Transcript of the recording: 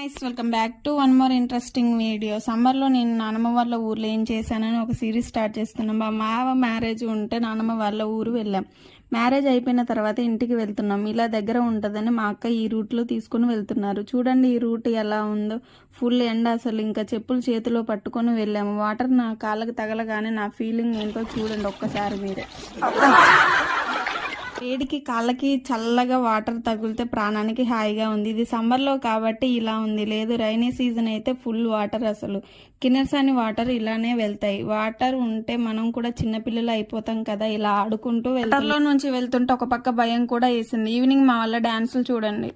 Guys, welcome back to one more interesting video. సమ్మర్లో నేను నానమ్మ వాళ్ళ ఊర్లో ఏం చేశానని ఒక సిరీస్ స్టార్ట్ చేస్తున్నాం. మా మావ మ్యారేజ్ ఉంటే నానమ్మ వాళ్ళ ఊరు వెళ్ళాం. మ్యారేజ్ అయిపోయిన తర్వాత ఇంటికి వెళ్తున్నాం. ఇలా దగ్గర ఉంటుందని మా అక్క ఈ రూట్లో తీసుకుని వెళ్తున్నారు. చూడండి ఈ రూట్ ఎలా ఉందో. ఫుల్ ఎండ, అసలు ఇంకా చెప్పులు చేతిలో పట్టుకొని వెళ్ళాము. వాటర్ నా కాళ్ళకి తగలగానే నా ఫీలింగ్ ఏంటో చూడండి ఒక్కసారి మీరే. వేడికి కాళ్ళకి చల్లగా వాటర్ తగిలితే ప్రాణానికి హాయిగా ఉంది. ఇది సమ్మర్లో కాబట్టి ఇలా ఉంది, లేదు రైనీ సీజన్ అయితే ఫుల్ వాటర్. అసలు కిన్నెరసాని వాటర్ ఇలానే వెళ్తాయి. వాటర్ ఉంటే మనం కూడా చిన్నపిల్లలు అయిపోతాం కదా, ఇలా ఆడుకుంటూ వాటర్లో నుంచి వెళ్తుంటే ఒక పక్క భయం కూడా వేసింది. ఈవినింగ్ మా వాళ్ళ డాన్సులు చూడండి.